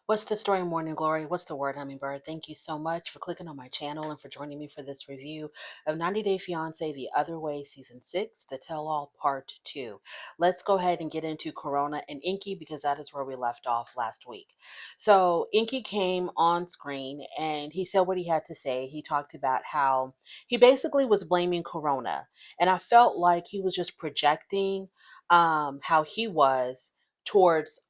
What's the story, Morning Glory? What's the word, Hummingbird? Thank you so much for clicking on my channel and for joining me for this review of 90 Day Fiancé The Other Way Season 6, The Tell All Part 2. Let's go ahead and get into Corona and Inky because that is where we left off last week. So, Inky came on screen and he said what he had to say. He talked about how he basically was blaming Corona, and I felt like he was just projecting how he was towards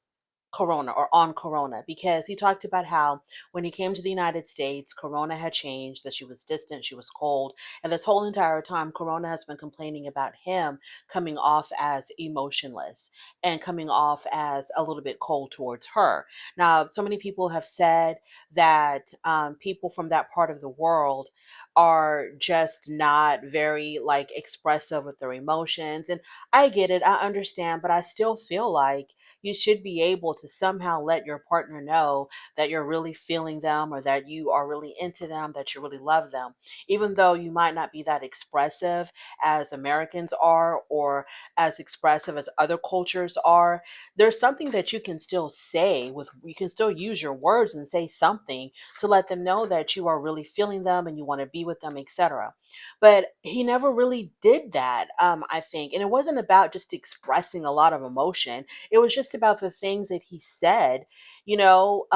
Corona or on Corona, because he talked about how when he came to the United States, Corona had changed, that she was distant, she was cold. And this whole entire time, Corona has been complaining about him coming off as emotionless and coming off as a little bit cold towards her. Now, so many people have said that people from that part of the world are just not very like expressive with their emotions. And I get it, I understand, but I still feel like you should be able to somehow let your partner know that you're really feeling them, or that you are really into them, that you really love them. Even though you might not be that expressive as Americans are, or as expressive as other cultures are, there's something that you can still say with, you can still use your words and say something to let them know that you are really feeling them and you want to be with them, etc. But he never really did that, I think. And it wasn't about just expressing a lot of emotion, it was just about the things that he said. You know,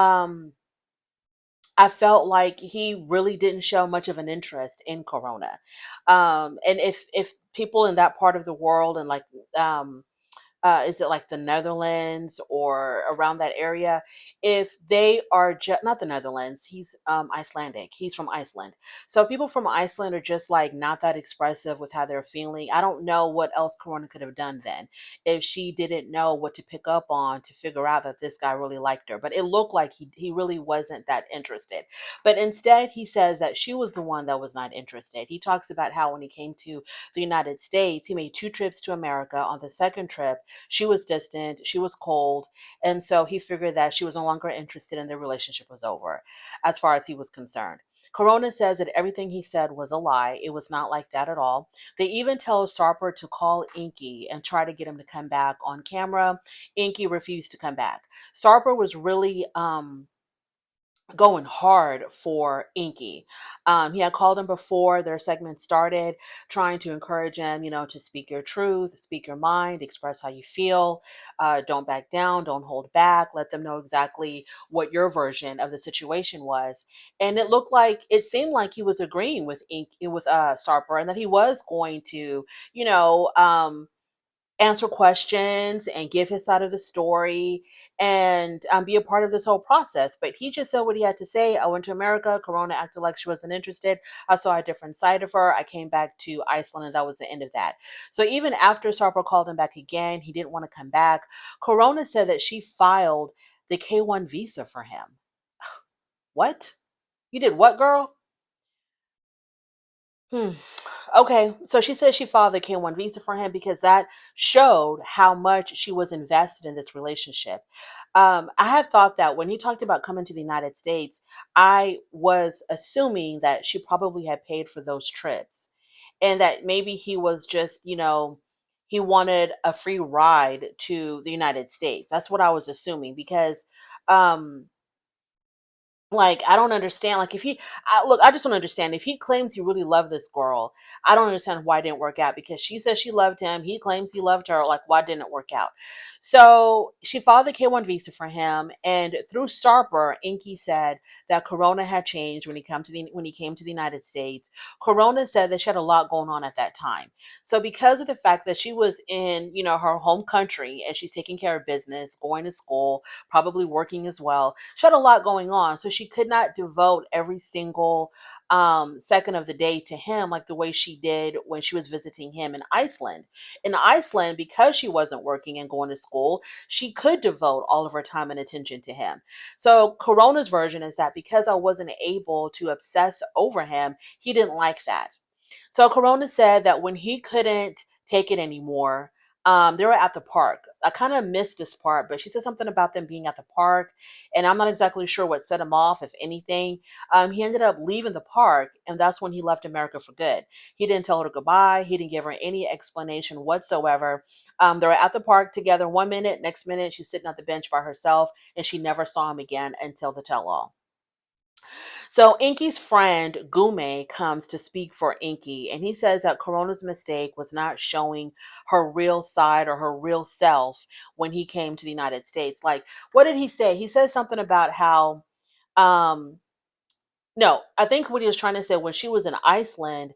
I felt like he really didn't show much of an interest in Corona. And if people in that part of the world, and like is it like the Netherlands or around that area? If they are just not the Netherlands, he's Icelandic. He's from Iceland. So people from Iceland are just like not that expressive with how they're feeling. I don't know what else Corona could have done then if she didn't know what to pick up on to figure out that this guy really liked her. But it looked like he really wasn't that interested. But instead, he says that she was the one that was not interested. He talks about how when he came to the United States, he made 2 trips to America. On the second trip, she was distant, she was cold, and so he figured that she was no longer interested and their relationship was over as far as he was concerned. Corona says that everything he said was a lie. It was not like that at all. They even tell Sarper to call Inky and try to get him to come back on camera. Inky refused to come back. Sarper was really going hard for Inky. He had called him before their segment started, trying to encourage him, to speak your truth, speak your mind, express how you feel. Don't back down, don't hold back. Let them know exactly what your version of the situation was. And it seemed like he was agreeing with Sarper, and that he was going to, you know, answer questions and give his side of the story, and be a part of this whole process. But he just said what he had to say. I went to America. Corona acted like she wasn't interested. I saw a different side of her. I came back to Iceland, and that was the end of that. So even after Sarper called him back again, he didn't want to come back. Corona said that she filed the K1 visa for him. What? You did what, girl? Hmm. Okay, so she said she filed the K1 visa for him because that showed how much she was invested in this relationship. I had thought that when he talked about coming to the United States, I was assuming that she probably had paid for those trips, and that maybe he was just, he wanted a free ride to the United States. That's what I was assuming because. Um, like, I don't understand. Like, look, I just don't understand. If he claims he really loved this girl, I don't understand why it didn't work out, because she says she loved him. He claims he loved her. Like, why didn't it work out? So she filed the K1 visa for him. And through Sarper, Inky said that Corona had changed when he came to the United States. Corona said that she had a lot going on at that time. So because of the fact that she was in, her home country, and she's taking care of business, going to school, probably working as well. She had a lot going on, so she could not devote every single second of the day to him like the way she did when she was visiting him in Iceland. In Iceland, because she wasn't working and going to school, she could devote all of her time and attention to him. So Corona's version is that because I wasn't able to obsess over him, he didn't like that. So Corona said that when he couldn't take it anymore, they were at the park. I kind of missed this part, but she said something about them being at the park, and I'm not exactly sure what set him off, if anything. He ended up leaving the park, and that's when he left America for good. He didn't tell her goodbye. He didn't give her any explanation whatsoever. They were at the park together 1 minute, next minute she's sitting at the bench by herself, and she never saw him again until the tell-all. So Inky's friend Gume comes to speak for Inky, and he says that Corona's mistake was not showing her real side or her real self when he came to the United States. Like, what did he say? He says something about how, um, no, I think what he was trying to say, when she was in Iceland,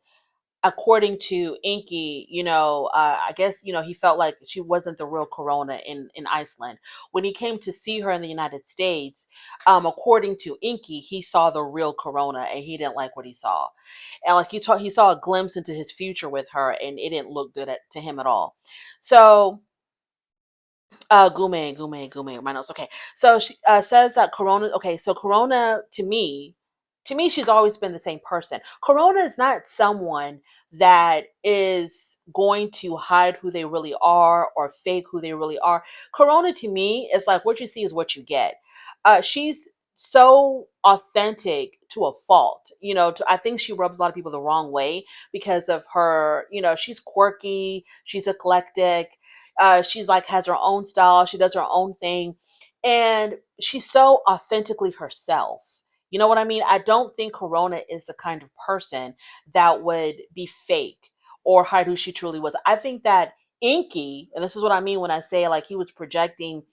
according to Inky, I guess, he felt like she wasn't the real Corona in Iceland. When he came to see her in the United States, according to Inky, he saw the real Corona and he didn't like what he saw. And like he saw a glimpse into his future with her, and it didn't look good to him at all. So Gume, my notes. Okay. So she says that Corona, okay, so Corona to me, she's always been the same person. Corona is not someone that is going to hide who they really are or fake who they really are. Corona to me is like, what you see is what you get. She's so authentic to a fault. I think she rubs a lot of people the wrong way because of her, she's quirky, she's eclectic, she's like has her own style. She does her own thing, and she's so authentically herself. You know what I mean? I don't think Corona is the kind of person that would be fake or hide who she truly was. I think that Inky, and this is what I mean when I say like he was projecting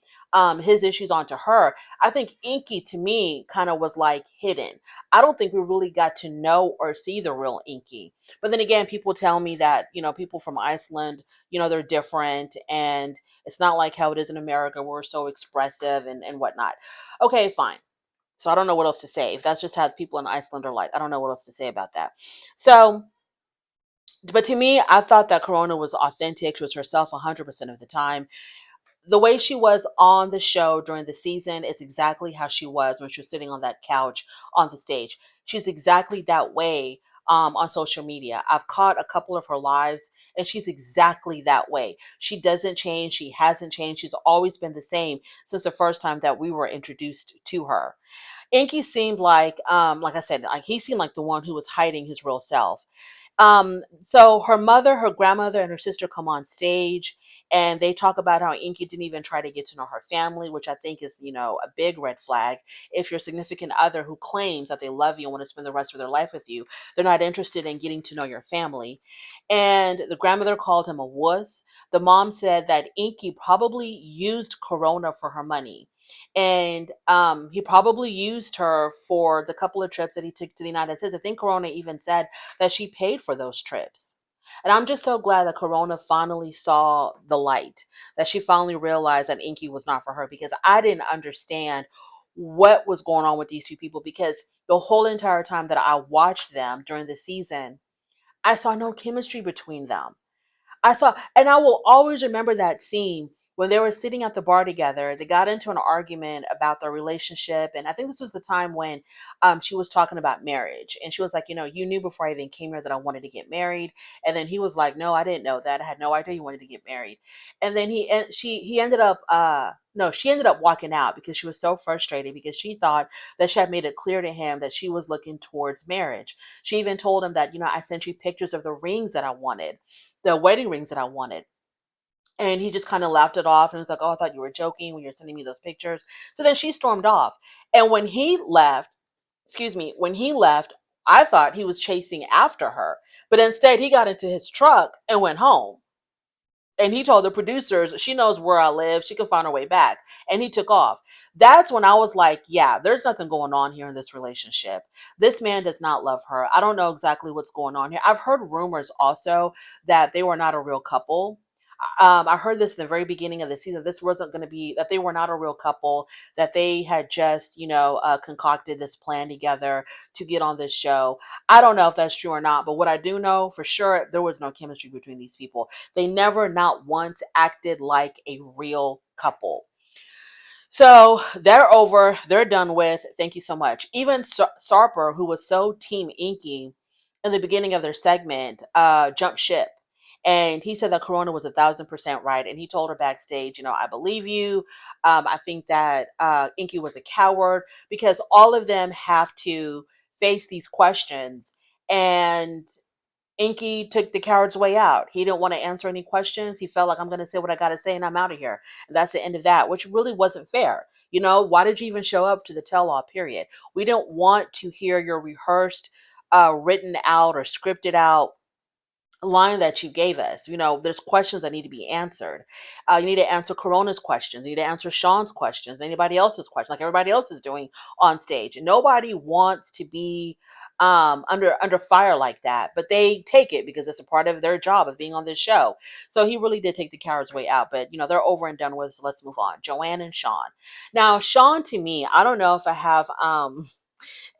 his issues onto her. I think Inky to me kind of was like hidden. I don't think we really got to know or see the real Inky. But then again, people tell me that, people from Iceland, they're different, and it's not like how it is in America where we're so expressive and whatnot. Okay, fine. So I don't know what else to say. If that's just how people in Iceland are like, I don't know what else to say about that. So, but to me, I thought that Corona was authentic. She was herself 100% of the time. The way she was on the show during the season is exactly how she was when she was sitting on that couch on the stage. She's exactly that way on social media. I've caught a couple of her lives, and she's exactly that way. She doesn't change. She hasn't changed. She's always been the same since the first time that we were introduced to her. Inky seemed like I said, like he seemed like the one who was hiding his real self. So her mother, her grandmother, and her sister come on stage, and they talk about how Inky didn't even try to get to know her family, which I think is, a big red flag. If your significant other who claims that they love you and want to spend the rest of their life with you, they're not interested in getting to know your family. And the grandmother called him a wuss. The mom said that Inky probably used Corona for her money. And he probably used her for the couple of trips that he took to the United States. I think Corona even said that she paid for those trips. And I'm just so glad that Corona finally saw the light, that she finally realized that Inky was not for her, because I didn't understand what was going on with these two people, because the whole entire time that I watched them during the season, I saw no chemistry between them. And I will always remember that scene when they were sitting at the bar together. They got into an argument about their relationship. And I think this was the time when she was talking about marriage. And she was like, you knew before I even came here that I wanted to get married. And then he was like, no, I didn't know that. I had no idea you wanted to get married. And then he ended up, no, she ended up walking out because she was so frustrated, because she thought that she had made it clear to him that she was looking towards marriage. She even told him that, I sent you pictures of the rings that I wanted, the wedding rings that I wanted. And he just kind of laughed it off and was like, oh, I thought you were joking when you're sending me those pictures. So then she stormed off. And when he left, when he left, I thought he was chasing after her. But instead, he got into his truck and went home. And he told the producers, she knows where I live. She can find her way back. And he took off. That's when I was like, yeah, there's nothing going on here in this relationship. This man does not love her. I don't know exactly what's going on here. I've heard rumors also that they were not a real couple. I heard this in the very beginning of the season. This wasn't going to be, that they were not a real couple, that they had just, concocted this plan together to get on this show. I don't know if that's true or not, but what I do know for sure, there was no chemistry between these people. They never, not once, acted like a real couple. So they're over. They're done with. Thank you so much. Even Sarper, who was so Team Inky in the beginning of their segment, jumped ship. And he said that Corona was 1,000% right. And he told her backstage, I believe you. I think that Inky was a coward because all of them have to face these questions. And Inky took the coward's way out. He didn't want to answer any questions. He felt like, I'm going to say what I got to say and I'm out of here. And that's the end of that, which really wasn't fair. Why did you even show up to the tell-all period? We don't want to hear your rehearsed, written out or scripted out line that you gave us. There's questions that need to be answered. You need to answer Corona's questions. You need to answer Sean's questions, anybody else's questions, like everybody else is doing on stage. And nobody wants to be under fire like that, but they take it because it's a part of their job of being on this show. So he really did take the coward's way out, but they're over and done with. So let's move on. Joanne and Sean. Now, Sean, to me, I don't know if I have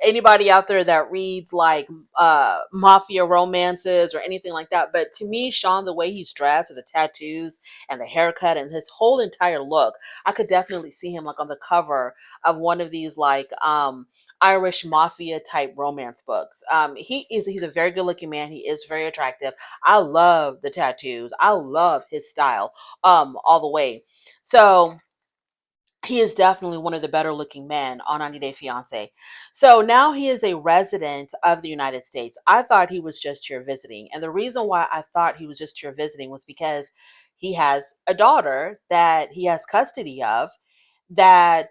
anybody out there that reads like mafia romances or anything like that, but to me, Sean, the way he's dressed with the tattoos and the haircut and his whole entire look, I could definitely see him like on the cover of one of these like Irish mafia type romance books. He's a very good looking man. He is very attractive. I love the tattoos. I love his style all the way. So he is definitely one of the better looking men on 90 Day Fiance. So now he is a resident of the United States. I thought he was just here visiting. And the reason why I thought he was just here visiting was because he has a daughter that he has custody of that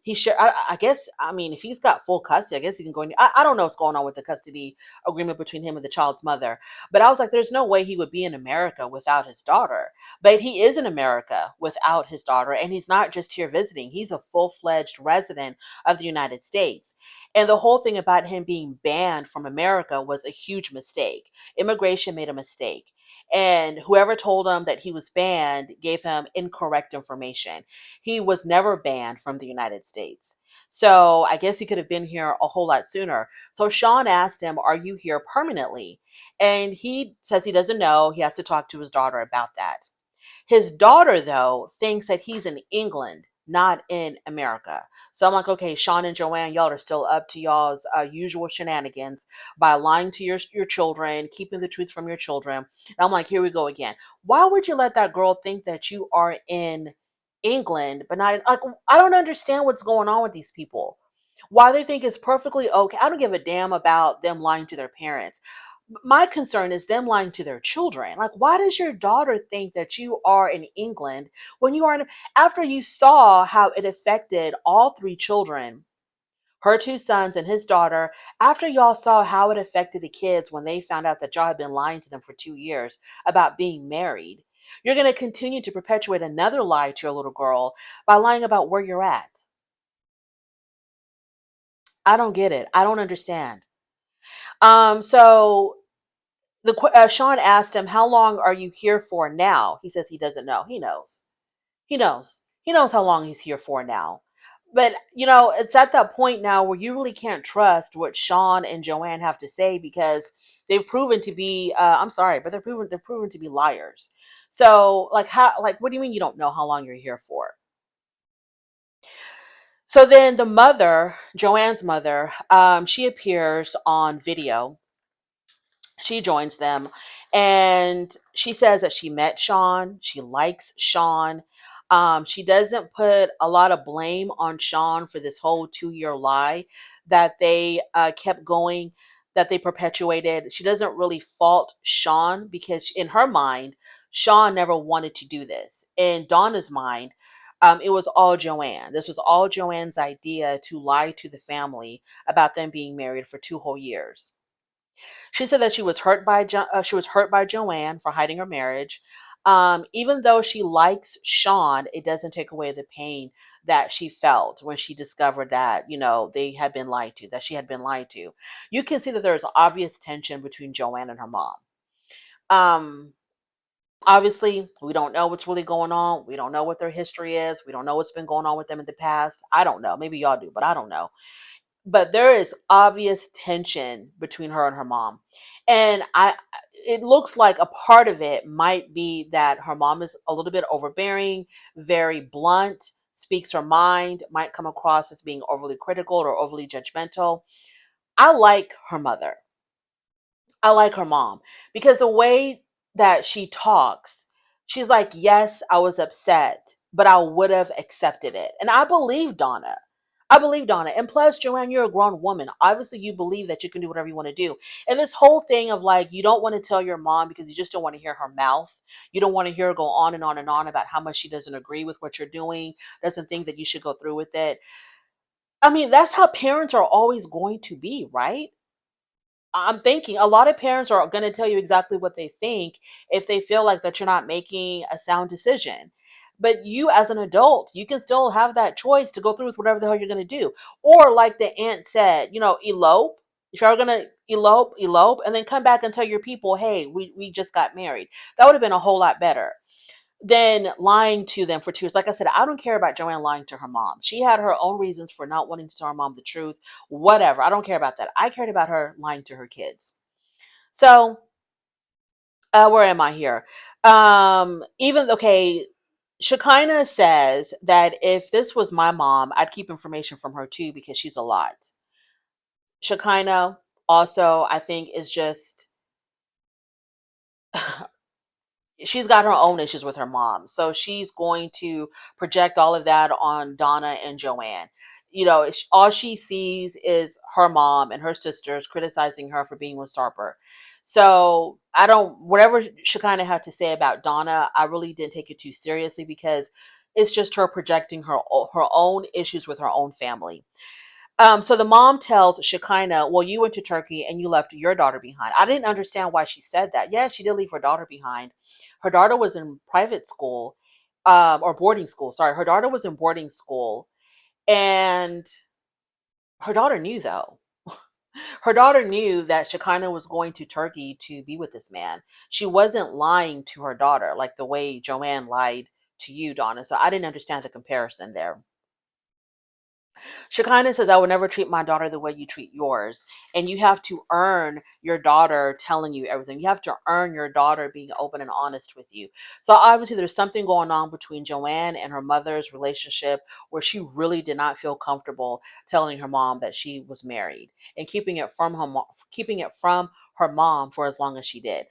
he should, I guess, I mean, if he's got full custody, I guess he can go in. I don't know what's going on with the custody agreement between him and the child's mother, but I was like, there's no way he would be in America without his daughter. But he is in America without his daughter, and he's not just here visiting. He's a full-fledged resident of the United States. And the whole thing about him being banned from America was a huge mistake. Immigration made a mistake. And whoever told him that he was banned gave him incorrect information. He was never banned from the United States. So I guess he could have been here a whole lot sooner. So Sean asked him, are you here permanently? And he says he doesn't know. He has to talk to his daughter about that. His daughter, though, thinks that he's in England, not in America. So I'm like, okay, Sean and Joanne, y'all are still up to y'all's usual shenanigans by lying to your children, keeping the truth from your children. And I'm like, here we go again. Why would you let that girl think that you are in England, but not in, like, I don't understand what's going on with these people. Why they think it's perfectly okay. I don't give a damn about them lying to their parents. My concern is them lying to their children. Like, why does your daughter think that you are in England when you are in, after you saw how it affected all three children, her two sons and his daughter, after y'all saw how it affected the kids when they found out that y'all had been lying to them for 2 years about being married, you're going to continue to perpetuate another lie to your little girl by lying about where you're at. I don't get it. I don't understand. So Sean asked him, how long are you here for now? He says he doesn't know. He knows. He knows. He knows how long he's here for now. But, it's at that point now where you really can't trust what Sean and Joanne have to say because they've proven to be, I'm sorry, but they're proven to be liars. So, what do you mean you don't know how long you're here for? So then the mother, Joanne's mother, she appears on video. She joins them and she says that she met Sean. She likes Sean. She doesn't put a lot of blame on Sean for this whole 2 year lie that they kept going, that they perpetuated. She doesn't really fault Sean because in her mind, Sean never wanted to do this. In Donna's mind, it was all Joanne. This was all Joanne's idea to lie to the family about them being married for 2 whole years. She said that she was hurt by Joanne for hiding her marriage. Even though she likes Sean, it doesn't take away the pain that she felt when she discovered that they had been lied to, that she had been lied to. You can see that there is obvious tension between Joanne and her mom. Um, Obviously, we don't know what's really going on. We don't know what their history is. We don't know what's been going on with them in the past. I don't know. Maybe y'all do, but I don't know. But there is obvious tension between her and her mom. And it looks like a part of it might be that her mom is a little bit overbearing, very blunt, speaks her mind, might come across as being overly critical or overly judgmental. I like her mother. I like her mom because the way that she talks, she's like, yes, I was upset, but I would have accepted it. And I believe Donna. I believe Donna. And plus, Joanne, you're a grown woman. Obviously, you believe that you can do whatever you want to do. And this whole thing of like, you don't want to tell your mom because you just don't want to hear her mouth. You don't want to hear her go on and on about how much she doesn't agree with what you're doing, doesn't think that you should go through with it. I mean, that's how parents are always going to be, right? I'm thinking a lot of parents are going to tell you exactly what they think if they feel like that you're not making a sound decision. But you, as an adult, you can still have that choice to go through with whatever the hell you're going to do. Or, like the aunt said, elope. If you're going to elope, elope, and then come back and tell your people, hey, we just got married. That would have been a whole lot better than lying to them for 2 years. Like I said, I don't care about Joanne lying to her mom. She had her own reasons for not wanting to tell her mom the truth. Whatever. I don't care about that. I cared about her lying to her kids. So, where am I here? Even okay, Shakina says that if this was my mom, I'd keep information from her too because she's a lot. Shakina also, I think, is just she's got her own issues with her mom. So she's going to project all of that on Donna and Joanne. All she sees is her mom and her sisters criticizing her for being with Sarper. So I don't, whatever she kind of had to say about Donna, I really didn't take it too seriously because it's just her projecting her own issues with her own family. So the mom tells Shekinah, well, you went to Turkey and you left your daughter behind. I didn't understand why she said that. Yeah, she did leave her daughter behind. Her daughter was in private school, or boarding school. Sorry, her daughter was in boarding school. And her daughter knew, though. Her daughter knew that Shekinah was going to Turkey to be with this man. She wasn't lying to her daughter like the way Joanne lied to you, Donna. So I didn't understand the comparison there. Shekinah says, I will never treat my daughter the way you treat yours. And you have to earn your daughter telling you everything. You have to earn your daughter being open and honest with you. So obviously there's something going on between Joanne and her mother's relationship where she really did not feel comfortable telling her mom that she was married and keeping it from her mom for as long as she did.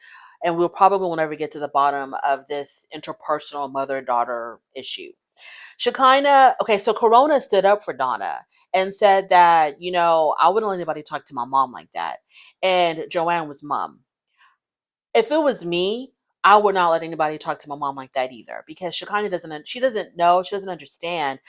And we'll probably will never get to the bottom of this interpersonal mother-daughter issue. Shekinah, okay, so Corona stood up for Donna and said that, I wouldn't let anybody talk to my mom like that. And Joanne was mum. If it was me, I would not let anybody talk to my mom like that either because Shekinah doesn't know, she doesn't understand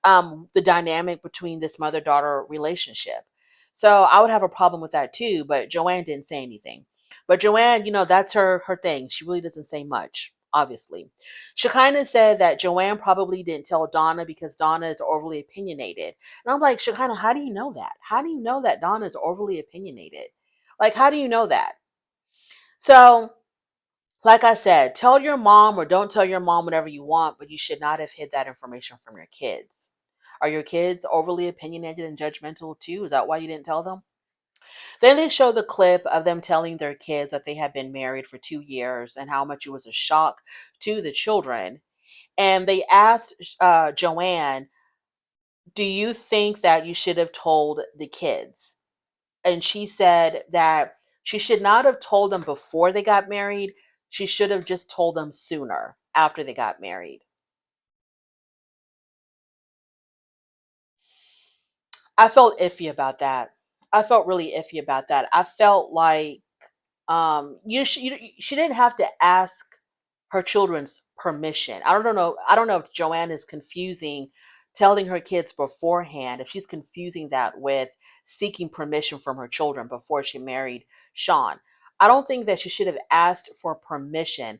the dynamic between this mother-daughter relationship. So I would have a problem with that too, but Joanne didn't say anything. But Joanne, that's her thing. She really doesn't say much, obviously. Shekinah said that Joanne probably didn't tell Donna because Donna is overly opinionated. And I'm like, Shekinah, how do you know that? How do you know that Donna is overly opinionated? Like, how do you know that? So, like I said, tell your mom or don't tell your mom whatever you want, but you should not have hid that information from your kids. Are your kids overly opinionated and judgmental too? Is that why you didn't tell them? Then they show the clip of them telling their kids that they had been married for 2 years and how much it was a shock to the children. And they asked Joanne, do you think that you should have told the kids? And she said that she should not have told them before they got married. She should have just told them sooner after they got married. I felt iffy about that. I felt really iffy about that. I felt like she didn't have to ask her children's permission. I don't know if Joanne is confusing telling her kids beforehand, if she's confusing that with seeking permission from her children before she married Sean. I don't think that she should have asked for permission.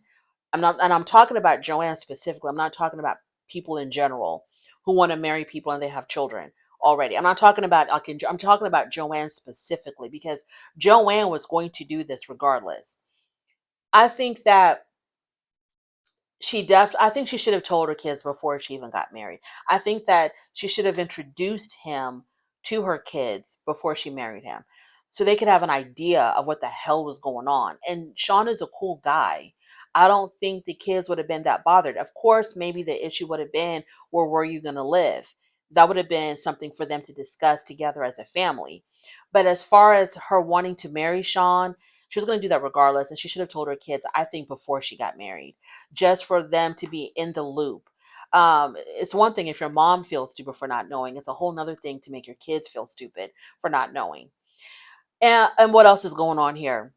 I'm talking about Joanne specifically. I'm not talking about people in general who want to marry people and they have children already. I'm talking about Joanne specifically because Joanne was going to do this regardless. I think that I think she should have told her kids before she even got married. I think that she should have introduced him to her kids before she married him so they could have an idea of what the hell was going on. And Sean is a cool guy. I don't think the kids would have been that bothered. Of course, maybe the issue would have been, where were you going to live? That would have been something for them to discuss together as a family. But as far as her wanting to marry Sean, She was going to do that regardless, and she should have told her kids, I think, before she got married, just for them to be in the loop. It's one thing if your mom feels stupid for not knowing. It's a whole nother thing to make your kids feel stupid for not knowing. And what else is going on here?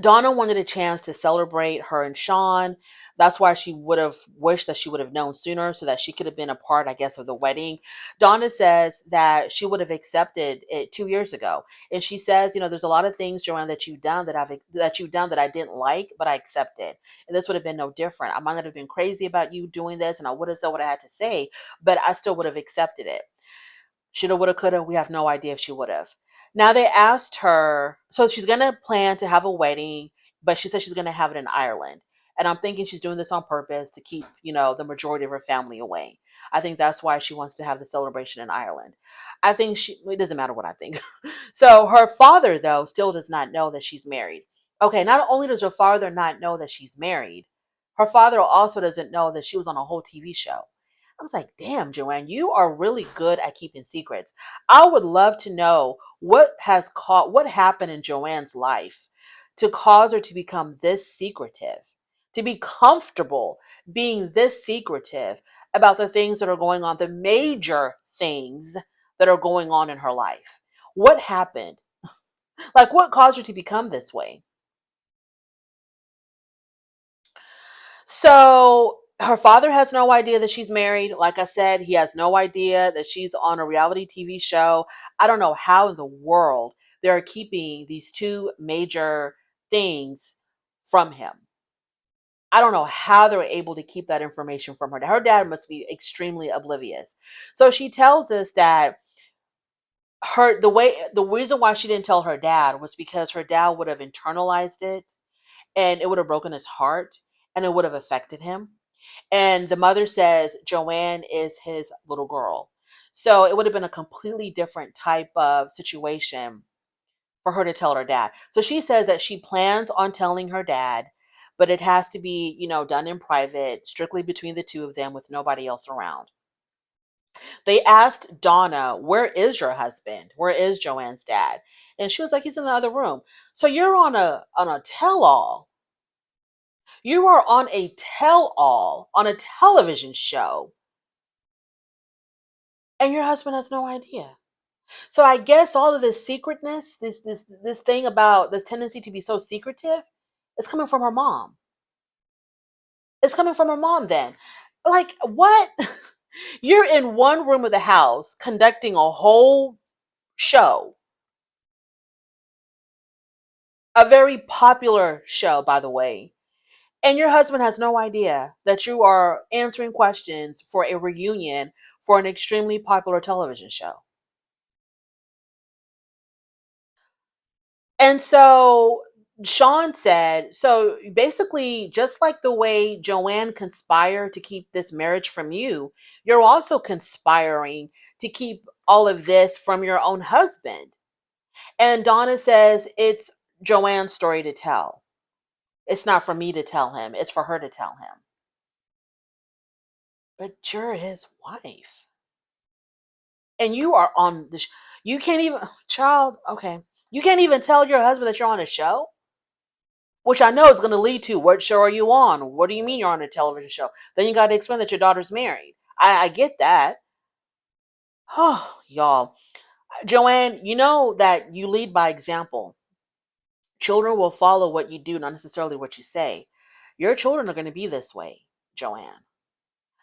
Donna wanted a chance to celebrate her and Sean. That's why she would have wished that she would have known sooner so that she could have been a part, I guess, of the wedding. Donna says that she would have accepted it 2 years ago. And she says, there's a lot of things, Joanne, that you've done that I didn't like, but I accepted. And this would have been no different. I might not have been crazy about you doing this, and I would have said what I had to say, but I still would have accepted it. Shoulda, woulda, coulda. We have no idea if she would have. Now they asked her, so she's gonna plan to have a wedding, but she said she's gonna have it in Ireland. And I'm thinking she's doing this on purpose to keep, the majority of her family away. I think that's why she wants to have the celebration in Ireland. I think it doesn't matter what I think. So her father, though, still does not know that she's married. Okay, not only does her father not know that she's married, her father also doesn't know that she was on a whole TV show. I was like, damn, Joanne, you are really good at keeping secrets. I would love to know what happened in Joanne's life to cause her to become this secretive, to be comfortable being this secretive about the things that are going on, the major things that are going on in her life. What happened? Like, what caused her to become this way? So her father has no idea that she's married. Like I said, he has no idea that she's on a reality TV show. I don't know how in the world they're keeping these two major things from him. I don't know how they're able to keep that information from her. Her dad must be extremely oblivious. So she tells us that the reason why she didn't tell her dad was because her dad would have internalized it, and it would have broken his heart, and it would have affected him. And the mother says Joanne is his little girl. So it would have been a completely different type of situation for her to tell her dad. So she says that she plans on telling her dad, but it has to be, done in private, strictly between the two of them with nobody else around. They asked Donna, where is your husband? Where is Joanne's dad? And she was like, he's in the other room. So you're on a tell-all. You are on a tell-all on a television show, and your husband has no idea. So I guess all of this secretness, this thing about this tendency to be so secretive, is coming from her mom. It's coming from her mom then. Like, what? You're in one room of the house conducting a whole show, a very popular show, by the way, and your husband has no idea that you are answering questions for a reunion for an extremely popular television show. And so Sean said, so basically, just like the way Joanne conspired to keep this marriage from you, you're also conspiring to keep all of this from your own husband. And Donna says, it's Joanne's story to tell. It's not for me to tell him, it's for her to tell him. But you're his wife. And you are on the you can't even, child, okay. You can't even tell your husband that you're on a show? Which I know is going to lead to, what show are you on? What do you mean you're on a television show? Then you got to explain that your daughter's married. I get that. Oh, y'all. Joanne, you know that you lead by example. Children will follow what you do, not necessarily what you say. Your children are going to be this way, Joanne.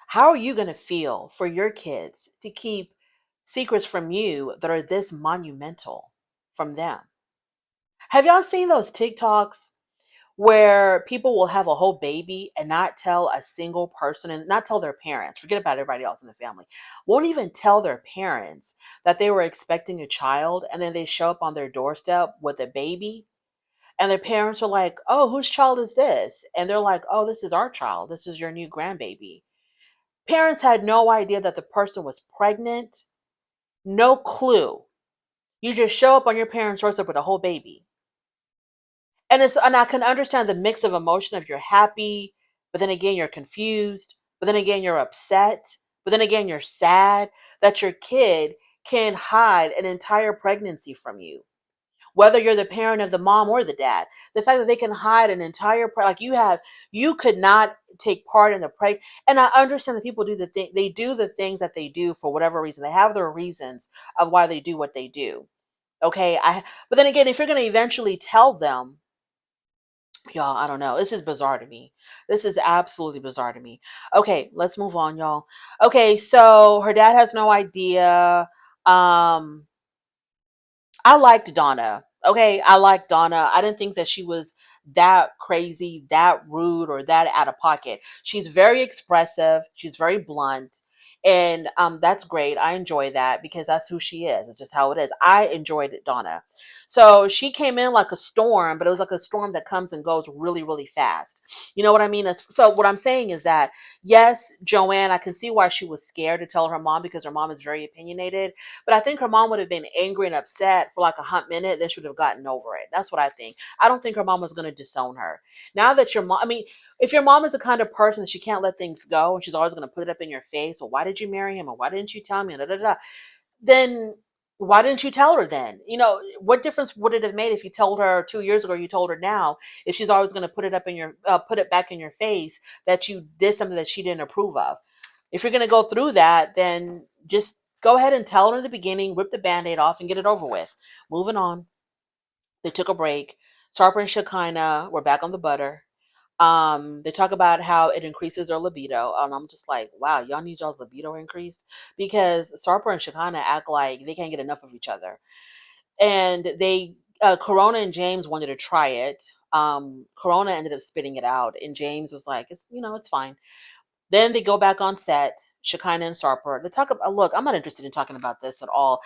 How are you going to feel for your kids to keep secrets from you that are this monumental from them? Have y'all seen those TikToks where people will have a whole baby and not tell a single person, and not tell their parents, forget about everybody else in the family, won't even tell their parents that they were expecting a child, and then they show up on their doorstep with a baby, and their parents are like, oh, whose child is this? And they're like, oh, this is our child, this is your new grandbaby. Parents had no idea that the person was pregnant. No clue. You just show up on your parents' doorstep with a whole baby. And I can understand the mix of emotion of you're happy, but then again you're confused, but then again you're upset, but then again you're sad that your kid can hide an entire pregnancy from you. whether you're the parent of the mom or the dad. The fact that they can hide an entire like you could not take part in the preg. And I understand that people do the thing, they do the things that they do for whatever reason. They have their reasons of why they do what they do. Okay, but then again, if you're going to eventually tell them, y'all, I don't know. This is bizarre to me. This is absolutely bizarre to me. Okay, let's move on, y'all. Okay, so her dad has no idea. Um, I liked Donna. Okay, I liked Donna. I didn't think that she was that crazy, that rude, or that out of pocket. She's very expressive. She's very blunt, and that's great. I enjoy that because that's who she is. It's just how it is. I enjoyed Donna. So she came in like a storm, but it was like a storm that comes and goes really, really fast. You know what I mean? So what I'm saying is that yes, Joanne, I can see why she was scared to tell her mom because her mom is very opinionated, but I think her mom would have been angry and upset for like a hot minute. Then she would have gotten over it. That's what I think. I don't think her mom was going to disown her. Now that your mom, I mean, if your mom is the kind of person that she can't let things go and she's always going to put it up in your face, well, why did you marry him? Or why didn't you tell me? Da, da, da. Then why didn't you tell her then? You know, what difference would it have made if you told her 2 years ago, or you told her now, if she's always going to put it up in your, put it back in your face that you did something that she didn't approve of? If you're going to go through that, then just go ahead and tell her in the beginning, rip the band-aid off and get it over with. Moving on. They took a break. Sarper and Shakina were back on the butter. They talk about how it increases their libido. And I'm just like, wow, y'all need y'all's libido increased? Because Sarper and Shakina act like they can't get enough of each other. And Corona and James wanted to try it. Corona ended up spitting it out, and James was like, it's fine. Then they go back on set, Shakina and Sarper. They talk about, look, I'm not interested in talking about this at all.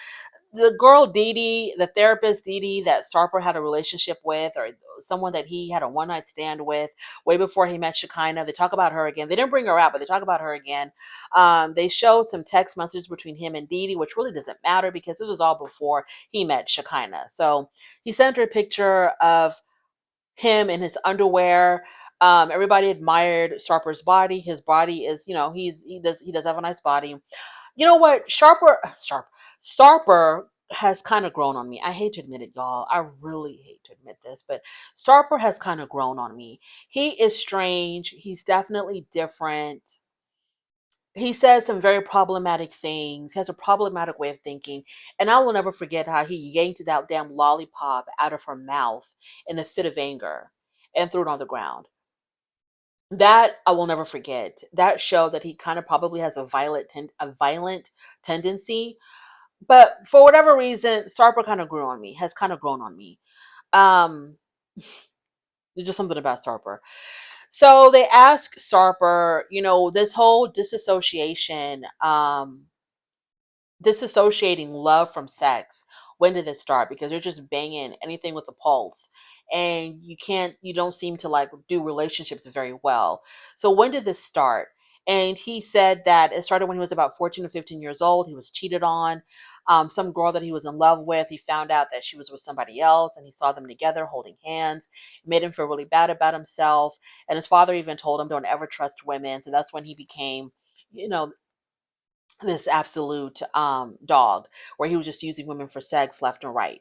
The girl Dee Dee, the therapist Dee Dee that Sarper had a relationship with, or someone that he had a one night stand with way before he met Shakina. They talk about her again. They didn't bring her out, but they talk about her again. They show some text messages between him and Dee Dee, which really doesn't matter because this was all before he met Shakina. So he sent her a picture of him in his underwear. Everybody admired Sarper's body. His body is, he does have a nice body. You know what? Sarper has kind of grown on me. I hate to admit it, y'all. I really hate to admit this, but Sarper has kind of grown on me. He is strange. He's definitely different. He says some very problematic things. He has a problematic way of thinking. And I will never forget how he yanked that damn lollipop out of her mouth in a fit of anger and threw it on the ground. That I will never forget. That showed that he kind of probably has a violent tendency. But for whatever reason, Sarper kind of grew on me, has kind of grown on me. Um, there's just something about Sarper. So they ask Sarper, this whole disassociating love from sex. When did it start? Because you're just banging anything with a pulse, and you don't seem to like do relationships very well. So when did this start? And he said that it started when he was about 14 or 15 years old. He was cheated on. Some girl that he was in love with, he found out that she was with somebody else, and he saw them together holding hands. It made him feel really bad about himself. And his father even told him, don't ever trust women. So that's when he became, you know, this absolute dog, where he was just using women for sex left and right.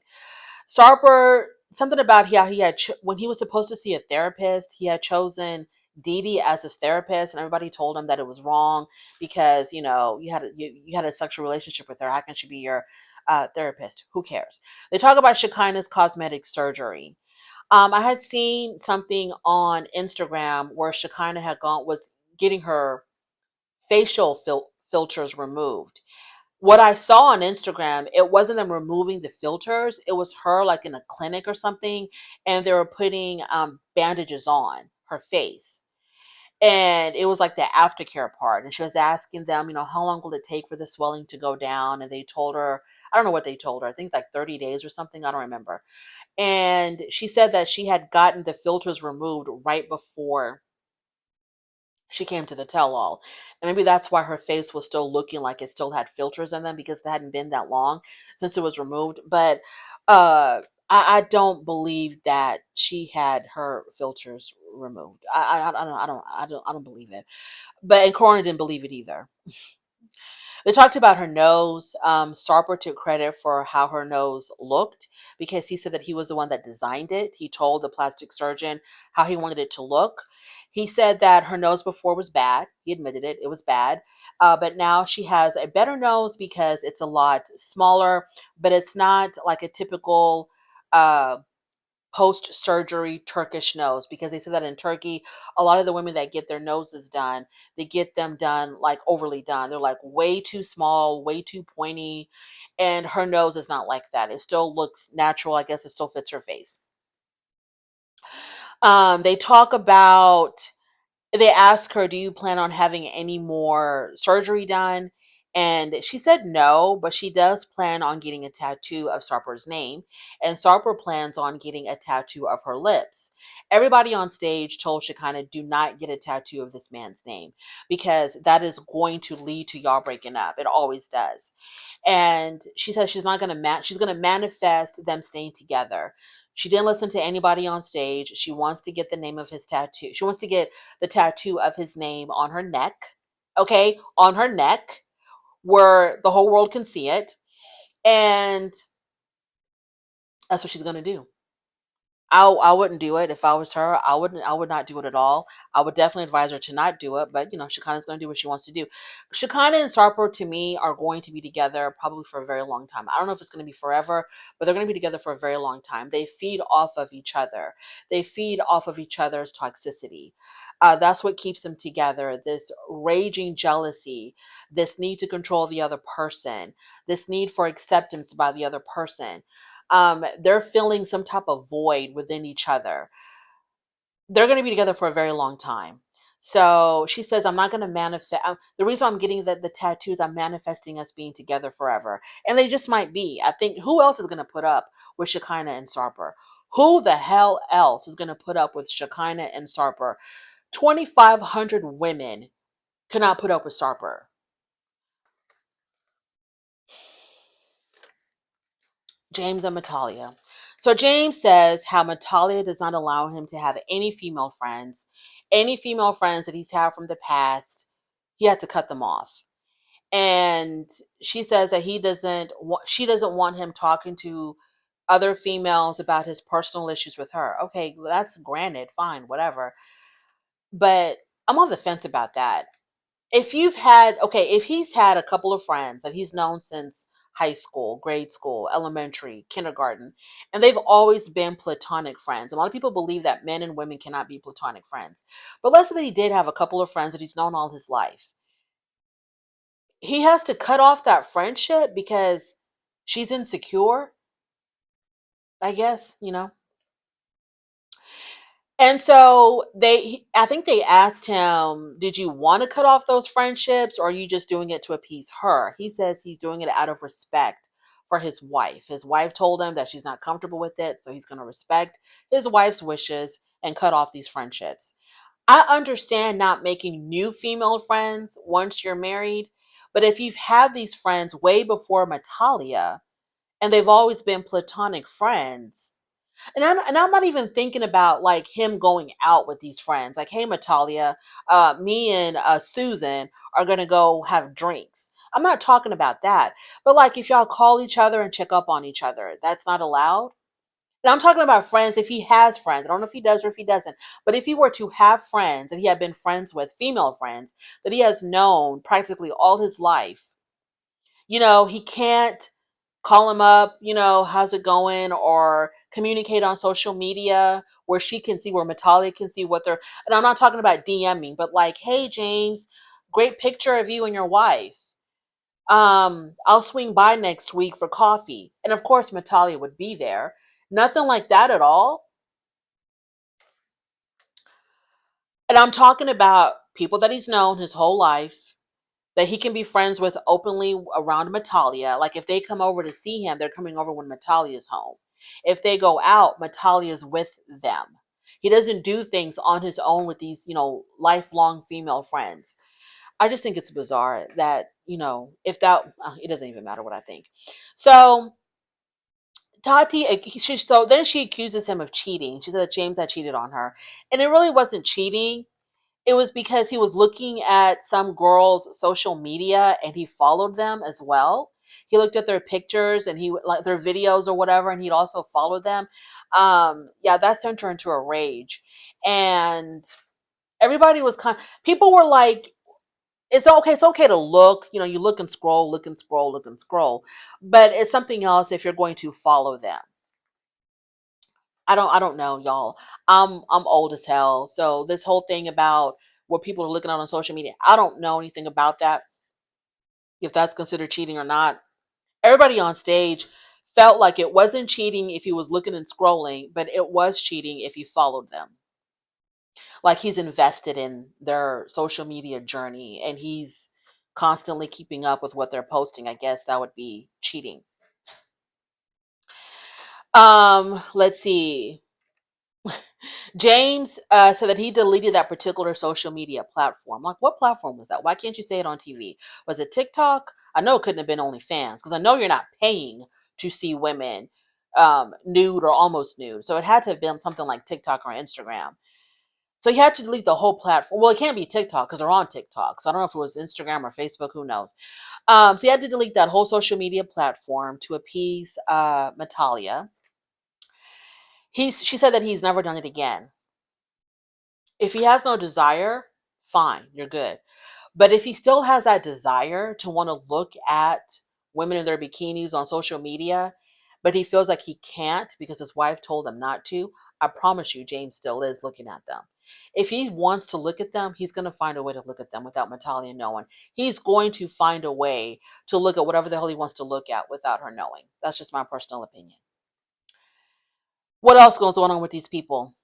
Sarper, something about how he had when he was supposed to see a therapist, he had chosen Dee Dee as his therapist, and everybody told him that it was wrong because you had a sexual relationship with her. How can she be your therapist? Who cares? They talk about Shakina's cosmetic surgery. I had seen something on Instagram where Shakina was getting her facial filters removed. What I saw on Instagram, it wasn't them removing the filters. It was her like in a clinic or something, and they were putting bandages on her face. And it was like the aftercare part. And she was asking them, how long will it take for the swelling to go down? And they told her, I don't know what they told her. I think like 30 days or something. I don't remember. And she said that she had gotten the filters removed right before she came to the tell-all. And maybe that's why her face was still looking like it still had filters in them, because it hadn't been that long since it was removed. But I don't believe that she had her filters removed. I don't believe it. But and Corona didn't believe it either. They talked about her nose. Sarper took credit for how her nose looked because he said that he was the one that designed it. He told the plastic surgeon how he wanted it to look. He said that her nose before was bad. He admitted it, it was bad. But now she has a better nose because it's a lot smaller, but it's not like a typical uh, post surgery Turkish nose, because they said that in Turkey, a lot of the women that get their noses done, they get them done like overly done. They're like way too small, way too pointy. And her nose is not like that. It still looks natural. I guess it still fits her face. They talk about, they asked her, do you plan on having any more surgery done? And she said no, but she does plan on getting a tattoo of Sarper's name. And Sarper plans on getting a tattoo of her lips. Everybody on stage told Shakina, do not get a tattoo of this man's name because that is going to lead to y'all breaking up. It always does. And she said she's not going to she's going to manifest them staying together. She didn't listen to anybody on stage. She wants to get the name of his tattoo. She wants to get the tattoo of his name on her neck. Okay, on her neck where the whole world can see it. And that's what she's going to do. I wouldn't do it if I was her. I would not do it at all. I would definitely advise her to not do it. But Shakina's going to do what she wants to do. Shakina and Sarper to me are going to be together probably for a very long time. I don't know if it's going to be forever, but they're going to be together for a very long time. They feed off of each other. They feed off of each other's toxicity. That's what keeps them together. This raging jealousy, this need to control the other person, this need for acceptance by the other person. They're filling some type of void within each other. They're going to be together for a very long time. So she says, I'm not going to manifest. The reason I'm getting the tattoos, I'm manifesting us being together forever. And they just might be. I think, who else is going to put up with Shakina and Sarper? Who the hell else is going to put up with Shakina and Sarper? 2,500 women could not put up with Sarper. James and Matalia. So James says how Matalia does not allow him to have any female friends. Any female friends that he's had from the past, he had to cut them off. And she says that she doesn't want him talking to other females about his personal issues with her. Okay, well, that's granted, fine, whatever. But I'm on the fence about that. If he's had a couple of friends that he's known since high school, grade school, elementary, kindergarten, and they've always been platonic friends. A lot of people believe that men and women cannot be platonic friends. But let's say that he did have a couple of friends that he's known all his life. He has to cut off that friendship because she's insecure, I guess. And so I think they asked him, did you want to cut off those friendships or are you just doing it to appease her? He says he's doing it out of respect for his wife. His wife told him that she's not comfortable with it, so he's going to respect his wife's wishes and cut off these friendships. I understand not making new female friends once you're married, but if you've had these friends way before Matalia and they've always been platonic friends, and I'm not even thinking about like him going out with these friends. Like, hey, Matalia, me and Susan are gonna go have drinks. I'm not talking about that. But like, if y'all call each other and check up on each other, that's not allowed. And I'm talking about friends. If he has friends, I don't know if he does or if he doesn't. But if he were to have friends and he had been friends with female friends that he has known practically all his life, he can't call him up, how's it going, or communicate on social media where she can see, where Matalia can see what they're, and I'm not talking about DMing, but like, hey, James, great picture of you and your wife. I'll swing by next week for coffee. And of course, Matalia would be there. Nothing like that at all. And I'm talking about people that he's known his whole life, that he can be friends with openly around Matalia. Like if they come over to see him, they're coming over when Matalia's home. If they go out, Matalia's with them. He doesn't do things on his own with these, lifelong female friends. I just think it's bizarre that, if that, it doesn't even matter what I think. So so then she accuses him of cheating. She said that James had cheated on her. And it really wasn't cheating. It was because he was looking at some girls' social media and he followed them as well. He looked at their pictures and he like their videos or whatever, and he'd also follow them. Yeah, that sent her into a rage, and everybody was people were like, it's okay. It's okay to look. You know, you look and scroll, look and scroll, look and scroll. But it's something else if you're going to follow them. I don't know, y'all. I'm old as hell. So this whole thing about what people are looking at on social media, I don't know anything about that. If that's considered cheating or not. Everybody on stage felt like it wasn't cheating if he was looking and scrolling, but it was cheating if he followed them. Like he's invested in their social media journey and he's constantly keeping up with what they're posting. I guess that would be cheating. Let's see. James said that he deleted that particular social media platform. Like, what platform was that? Why can't you say it on TV? Was it TikTok? I know it couldn't have been OnlyFans because I know you're not paying to see women nude or almost nude. So it had to have been something like TikTok or Instagram. So he had to delete the whole platform. Well, it can't be TikTok because they're on TikTok. So I don't know if it was Instagram or Facebook. Who knows? So he had to delete that whole social media platform to appease Matalia. She said that he's never done it again. If he has no desire, fine, you're good. But if he still has that desire to want to look at women in their bikinis on social media, but he feels like he can't because his wife told him not to, I promise you, James still is looking at them. If he wants to look at them, he's going to find a way to look at them without Matalia knowing. He's going to find a way to look at whatever the hell he wants to look at without her knowing. That's just my personal opinion. What else goes on with these people?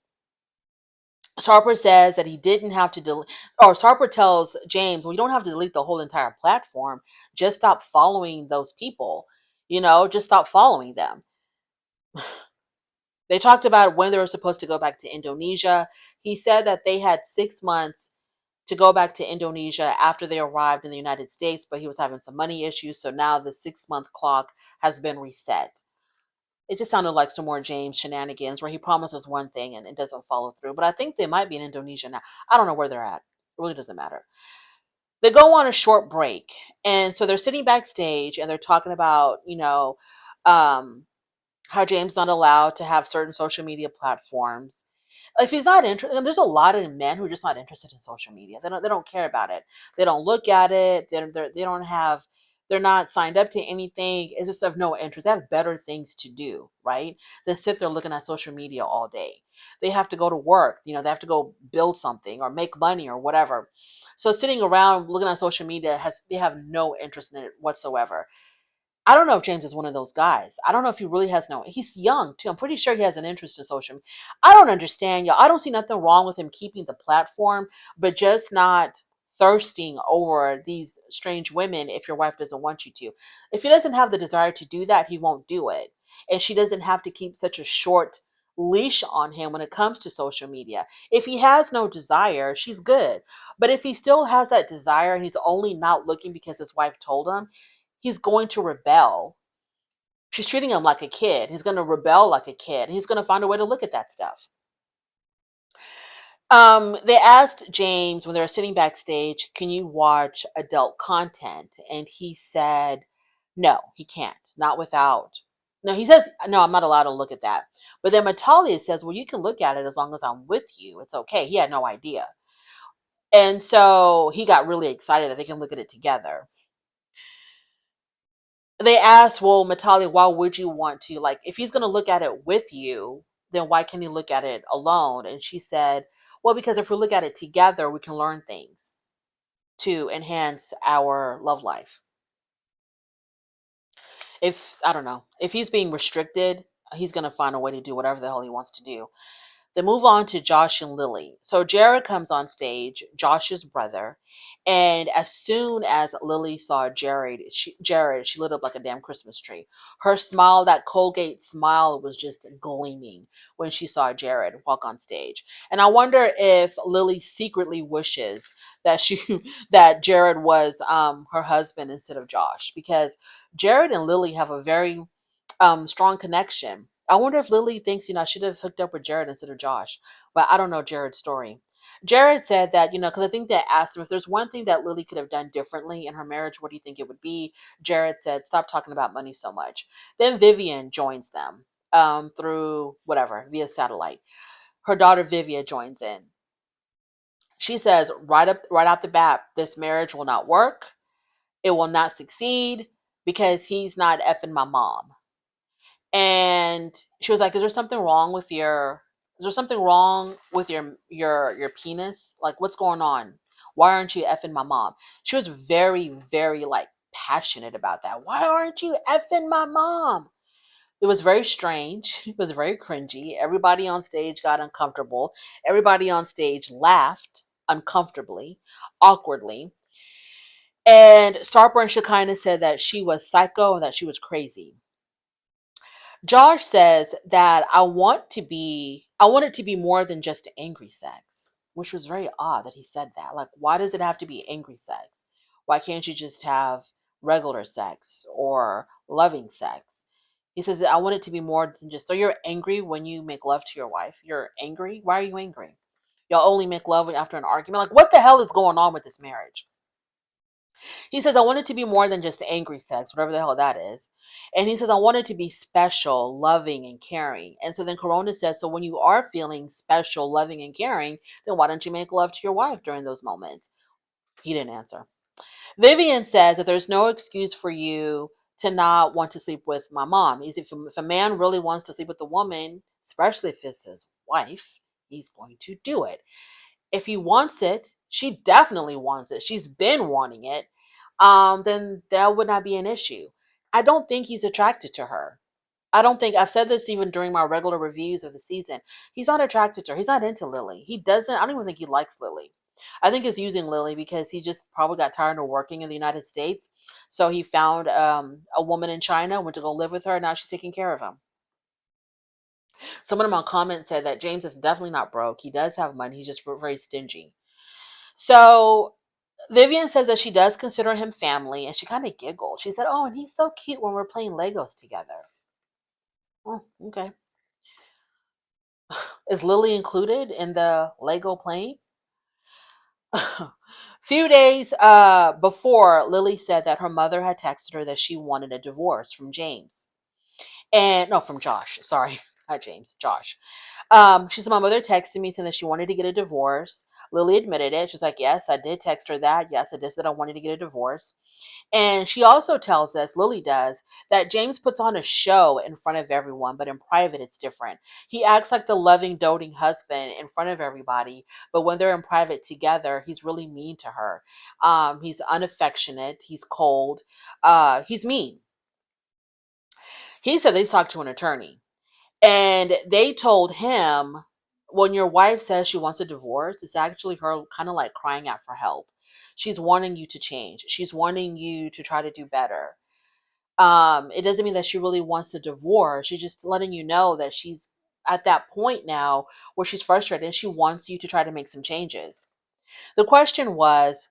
Sarper says that he didn't have to delete, or Sarper tells James, well, you don't have to delete the whole entire platform. Just stop following those people. Just stop following them. They talked about when they were supposed to go back to Indonesia. He said that they had 6 months to go back to Indonesia after they arrived in the United States, but he was having some money issues. So now the 6 month clock has been reset. It just sounded like some more James shenanigans where he promises one thing and it doesn't follow through. But I think they might be in Indonesia now. I don't know where they're at. It really doesn't matter. They go on a short break. And so they're sitting backstage and they're talking about, um, how James not allowed to have certain social media platforms. If he's not interested, and there's a lot of men who are just not interested in social media. They don't care about it. They don't look at it. They don't have. They're not signed up to anything. It's just of no interest. They have better things to do, right? Than sit there looking at social media all day. They have to go to work. They have to go build something or make money or whatever. So sitting around looking at social media they have no interest in it whatsoever. I don't know if James is one of those guys. I don't know if he really has he's young too. I'm pretty sure he has an interest in social media. I don't understand, y'all. I don't see nothing wrong with him keeping the platform, but just not thirsting over these strange women if your wife doesn't want you to. If he doesn't have the desire to do that, he won't do it. And she doesn't have to keep such a short leash on him when it comes to social media. If he has no desire, she's good. But if he still has that desire and he's only not looking because his wife told him, he's going to rebel. She's treating him like a kid. He's going to rebel like a kid. And he's going to find a way to look at that stuff. They asked James when they were sitting backstage, can you watch adult content? And he said, no, he can't. Not without. No, he says, no, I'm not allowed to look at that. But then Matalia says, well, you can look at it as long as I'm with you. It's okay. He had no idea. And so he got really excited that they can look at it together. They asked, well, Matalia, why would you want to? Like, if he's going to look at it with you, then why can't he look at it alone? And she said, well, because if we look at it together, we can learn things to enhance our love life. I don't know, if he's being restricted, he's going to find a way to do whatever the hell he wants to do. They move on to Josh and Lily. So Jared comes on stage, Josh's brother, and as soon as Lily saw Jared, she lit up like a damn Christmas tree. Her smile, that Colgate smile, was just gleaming when she saw Jared walk on stage. And I wonder if Lily secretly wishes that that Jared was her husband instead of Josh, because Jared and Lily have a very strong connection. I wonder if Lily thinks, I should have hooked up with Jared instead of Josh. But I don't know Jared's story. Jared said that, because I think they asked him if there's one thing that Lily could have done differently in her marriage, what do you think it would be? Jared said, stop talking about money so much. Then Vivian joins them through whatever, via satellite. Her daughter Vivia joins in. She says right out the bat, this marriage will not work. It will not succeed because he's not effing my mom. And she was like, is there something wrong with your penis? Like, what's going on? Why aren't you effing my mom? She was very, very like passionate about that. Why aren't you effing my mom? It was very strange. It was very cringy. Everybody on stage got uncomfortable. Everybody on stage laughed uncomfortably, awkwardly. And Sarper and Shakina said that she was psycho and that she was crazy. Josh says that I want it to be more than just angry sex, which was very odd that he said that. Like, why does it have to be angry sex? Why can't you just have regular sex or loving sex? He says, I want it to be more than just, so you're angry when you make love to your wife. You're angry? Why are you angry? Y'all only make love after an argument? Like, what the hell is going on with this marriage? He says, I want it to be more than just angry sex, whatever the hell that is. And he says, I want it to be special, loving, and caring. And so then Corona says, so when you are feeling special, loving, and caring, then why don't you make love to your wife during those moments? He didn't answer. Vivian says that there's no excuse for you to not want to sleep with my mom. If a man really wants to sleep with a woman, especially if it's his wife, he's going to do it. If he wants it, she definitely wants it. She's been wanting it. Then that would not be an issue. I don't think he's attracted to her. I don't think I've said this even during my regular reviews of the season. He's not attracted to her. He's not into Lily. He doesn't. I don't even think he likes Lily. I think he's using Lily because he just probably got tired of working in the United States. So he found a woman in China, went to go live with her. And now she's taking care of him. Someone in my comments said that James is definitely not broke. He does have money. He's just very stingy. So Vivian says that she does consider him family, and she kind of giggled. She said, "Oh, and he's so cute when we're playing Legos together." Oh, okay. Is Lily included in the Lego playing? Few days before, Lily said that her mother had texted her that she wanted a divorce from James. And no, from Josh. Sorry, not James, Josh. She said, my mother texted me saying that she wanted to get a divorce. Lily admitted it. She's like, yes, I did text her that. Yes, I did say that I wanted to get a divorce. And she also tells us, Lily does, that James puts on a show in front of everyone, but in private it's different. He acts like the loving, doting husband in front of everybody, but when they're in private together, he's really mean to her. He's unaffectionate. He's cold. He's mean. He said they talked to an attorney. And they told him, when your wife says she wants a divorce, it's actually her kind of like crying out for help. She's wanting you to change. She's wanting you to try to do better. It doesn't mean that she really wants a divorce. She's just letting you know that she's at that point now where she's frustrated and she wants you to try to make some changes. The question was,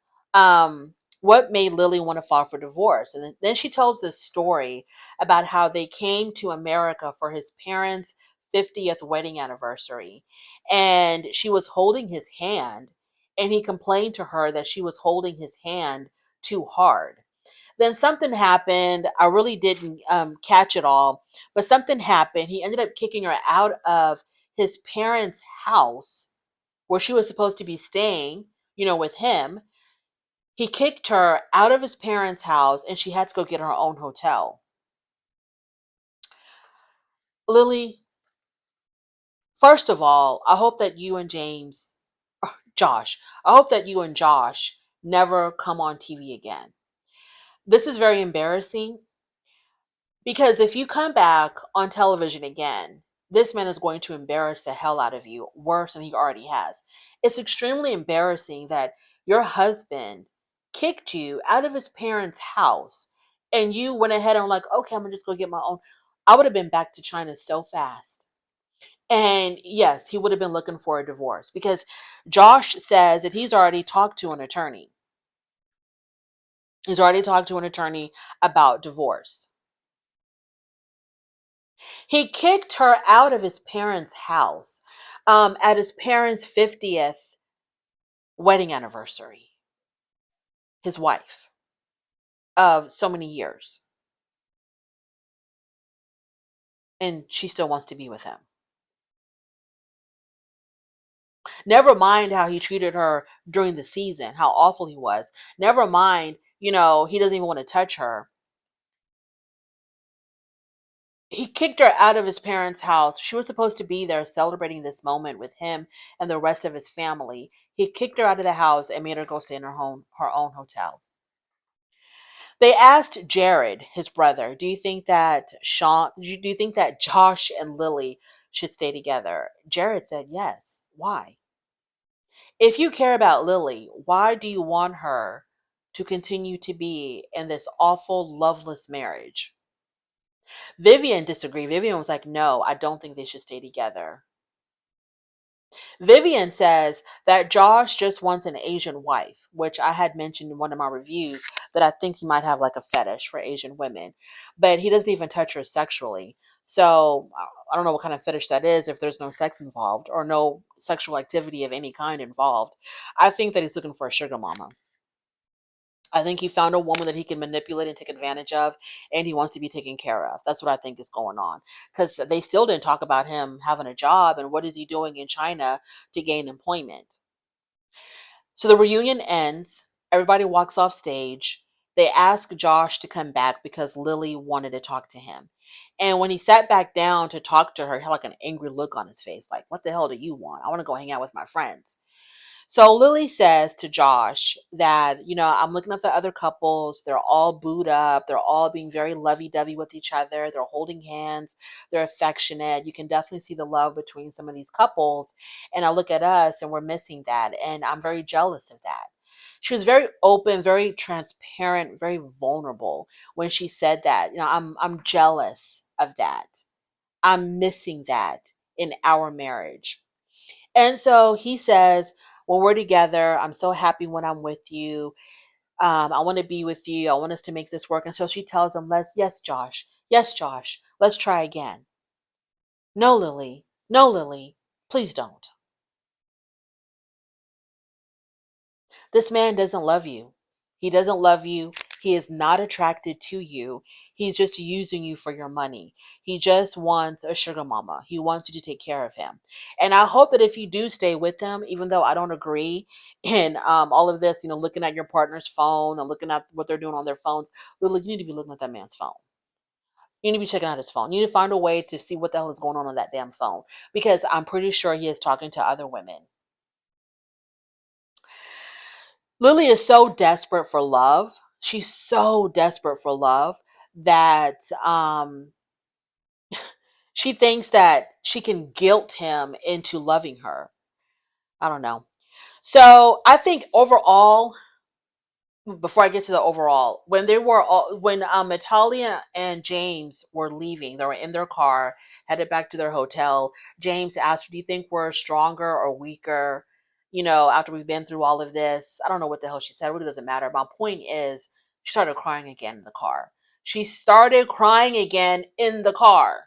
what made Lily want to file for divorce? And then she tells this story about how they came to America for his parents' 50th wedding anniversary. And she was holding his hand, and he complained to her that she was holding his hand too hard. Then something happened. I really didn't catch it all, but something happened. He ended up kicking her out of his parents' house where she was supposed to be staying, with him. He kicked her out of his parents' house and she had to go get her own hotel. Lily, first of all, I hope that you and Josh, I hope that you and Josh never come on TV again. This is very embarrassing because if you come back on television again, this man is going to embarrass the hell out of you worse than he already has. It's extremely embarrassing that your husband kicked you out of his parents' house and you went ahead and like, okay, I'm gonna just go get my own. I would have been back to China so fast. And yes, he would have been looking for a divorce because Josh says that he's already talked to an attorney. He's already talked to an attorney about divorce. He kicked her out of his parents' house at his parents' 50th wedding anniversary, his wife of so many years, and she still wants to be with him. Never mind how he treated her during the season, how awful he was. Never mind, he doesn't even want to touch her. He kicked her out of his parents' house. She was supposed to be there celebrating this moment with him and the rest of his family. He kicked her out of the house and made her go stay in her own hotel. They asked Jared, his brother, do you think that Josh and Lily should stay together? Jared said yes. Why? If you care about Lily, why do you want her to continue to be in this awful, loveless marriage? Vivian disagreed. Vivian was like, no, I don't think they should stay together. Vivian says that Josh just wants an Asian wife, which I had mentioned in one of my reviews that I think he might have like a fetish for Asian women, but he doesn't even touch her sexually. So I don't know what kind of fetish that is if there's no sex involved or no sexual activity of any kind involved. I think that he's looking for a sugar mama. I think he found a woman that he can manipulate and take advantage of, and he wants to be taken care of. That's what I think is going on. Because they still didn't talk about him having a job and what is he doing in China to gain employment. So the reunion ends. Everybody walks off stage. They ask Josh to come back because Lily wanted to talk to him. And when he sat back down to talk to her, he had like an angry look on his face. Like, what the hell do you want? I want to go hang out with my friends. So Lily says to Josh that, I'm looking at the other couples. They're all booed up. They're all being very lovey-dovey with each other. They're holding hands. They're affectionate. You can definitely see the love between some of these couples. And I look at us and we're missing that. And I'm very jealous of that. She was very open, very transparent, very vulnerable when she said that. I'm jealous of that. I'm missing that in our marriage. And so he says, when we're together, I'm so happy when I'm with you. I want to be with you. I want us to make this work. And so she tells him, yes, Josh, let's try again. No, Lily, please don't. This man doesn't love you. He doesn't love you. He is not attracted to you. He's just using you for your money. He just wants a sugar mama. He wants you to take care of him. And I hope that if you do stay with him, even though I don't agree in all of this, looking at your partner's phone and looking at what they're doing on their phones, you need to be looking at that man's phone. You need to be checking out his phone. You need to find a way to see what the hell is going on that damn phone. Because I'm pretty sure he is talking to other women. Lily is so desperate for love. She's so desperate for love that she thinks that she can guilt him into loving her. I don't know. So I think overall, before I get to the overall, when Matalia and James were leaving, they were in their car, headed back to their hotel. James asked, "Do you think we're stronger or weaker? After we've been through all of this." I don't know what the hell she said. It really doesn't matter. My point is, she started crying again in the car. She started crying again in the car.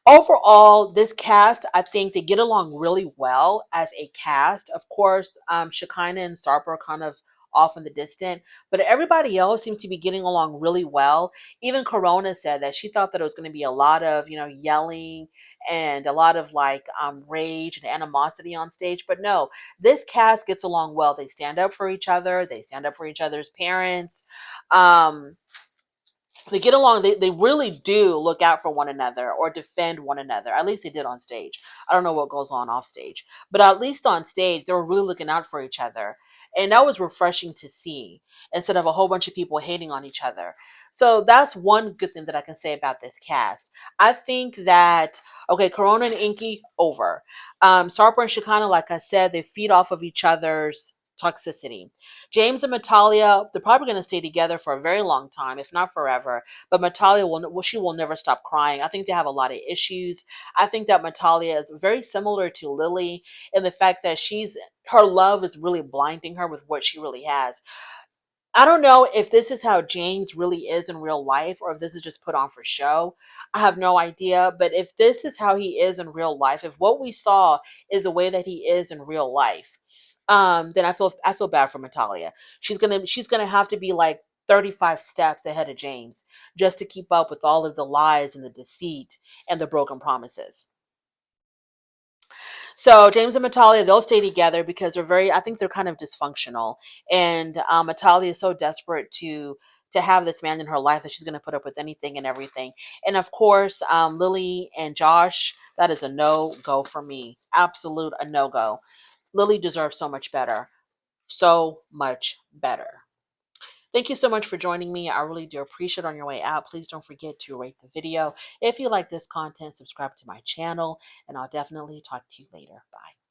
Overall, this cast, I think they get along really well as a cast. Of course, Shakina and Sarper are kind of off in the distant, but everybody else seems to be getting along really well. Even Corona said that she thought that it was going to be a lot of, yelling and a lot of like rage and animosity on stage. But no, this cast gets along well. They stand up for each other. They stand up for each other's parents. They get along. They really do look out for one another or defend one another. At least they did on stage. I don't know what goes on off stage, but at least on stage they were really looking out for each other, and that was refreshing to see instead of a whole bunch of people hating on each other. So that's one good thing that I can say about this cast. I think that, okay, Corona and Inky over. Sarper and Shakana, like I said, they feed off of each other's toxicity. James and Matalia, they're probably going to stay together for a very long time, if not forever. But Matalia will never stop crying. I think they have a lot of issues. I think that Matalia is very similar to Lily in the fact that her love is really blinding her with what she really has. I don't know if this is how James really is in real life or if this is just put on for show. I have no idea. But if this is how he is in real life, if what we saw is the way that he is in real life, then I feel bad for Matalia. She's gonna have to be like 35 steps ahead of James just to keep up with all of the lies and the deceit and the broken promises. So James and Matalia, they'll stay together because I think they're kind of dysfunctional. And Matalia is so desperate to have this man in her life that she's going to put up with anything and everything. And of course, Lily and Josh, that is a no go for me. Absolute a no go. Lily deserves so much better. So much better. Thank you so much for joining me. I really do appreciate it. On your way out, please don't forget to rate the video. If you like this content, subscribe to my channel, and I'll definitely talk to you later. Bye.